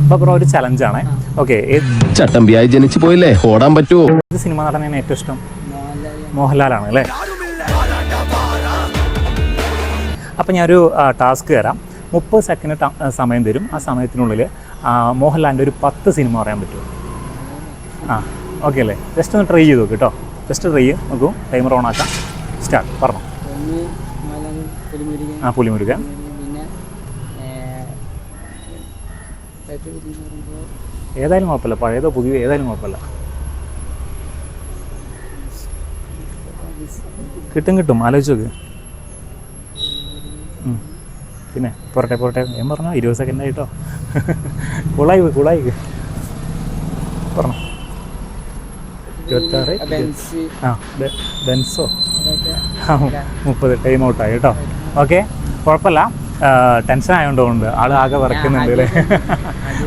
അപ്പോൾ ബ്രോ ഒരു ചലഞ്ചാണ്. ഓക്കെ, ചട്ടമ്പിയായി ജനിച്ചു പോയില്ലേ, ഓടാൻ പറ്റുമോ? ഏത് സിനിമ നടനാണ് ഏറ്റവും ഇഷ്ടം? മോഹൻലാലാണ് അല്ലേ? അപ്പം ഞാനൊരു ടാസ്ക് തരാം. 30 സെക്കൻഡ് സമയം തരും. ആ സമയത്തിനുള്ളിൽ മോഹൻലാലിൻ്റെ ഒരു 10 സിനിമ പറയാൻ പറ്റുമോ? ഓക്കെ അല്ലേ? ജസ്റ്റ് ഒന്ന് ട്രൈ ചെയ്ത് നോക്ക് കേട്ടോ. ജസ്റ്റ് ട്രൈ ചെയ്ത് നോക്കൂ. ടൈമർ ഓൺ ആക്കാം. സ്റ്റാർട്ട്. പറഞ്ഞോ. പുലിമുരുകൻ. ഏതായാലും കുഴപ്പമില്ല, പഴയതോ പുതിയോ ഏതായാലും കുഴപ്പമില്ല. കിട്ടും, ആലോചിച്ച് നോക്ക്. പിന്നെ പോരട്ടെ ഞാൻ പറഞ്ഞോ, 20 സെക്കൻഡ് ആയിട്ടോ. കുളായി പറഞ്ഞോ. 26 ബെൻസോ 30 ടൈം ഔട്ടായി കേട്ടോ. ഓക്കെ, കുഴപ്പമില്ല. ടെൻഷൻ ആയതുകൊണ്ട് ആൾ ആകെ വരയ്ക്കുന്നുണ്ട് അല്ലേ?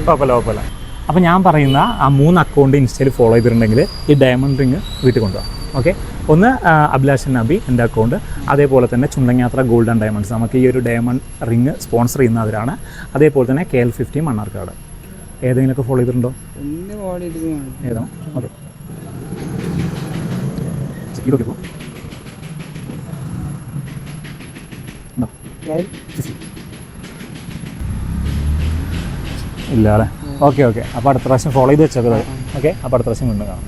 കുഴപ്പമില്ല. അപ്പോൾ ഞാൻ പറയുന്ന ആ 3 അക്കൗണ്ട് ഇൻസ്റ്റയിൽ ഫോളോ ചെയ്തിട്ടുണ്ടെങ്കിൽ ഈ ഡയമണ്ട് റിങ് വീട്ടിൽ കൊണ്ടുപോകാം. ഓക്കെ, ഒന്ന് അഭിലാഷൻ നബി എൻ്റെ അക്കൗണ്ട്, അതേപോലെ തന്നെ ചുണ്ടങ്ങാത്ര ഗോൾഡ് ആൻഡ് ഡയമണ്ട്സ്, നമുക്ക് ഈ ഒരു ഡയമണ്ട് റിങ് സ്പോൺസർ ചെയ്യുന്നവരാണ്. അതേപോലെ തന്നെ KL50 മണ്ണാർക്കാട്. ഏതെങ്കിലുമൊക്കെ ഫോളോ ചെയ്തിട്ടുണ്ടോ? ഏതാ? ഓക്കെ, ഇതൊക്കെ ഇല്ല അല്ലേ? ഓക്കെ. അപ്പോൾ അടുത്ത പ്രാവശ്യം ഫോളോ ചെയ്ത് വെച്ചേക്കത്. ഓക്കെ, അപ്പോൾ അടുത്ത പ്രാവശ്യം വീണ്ടും കാണാം.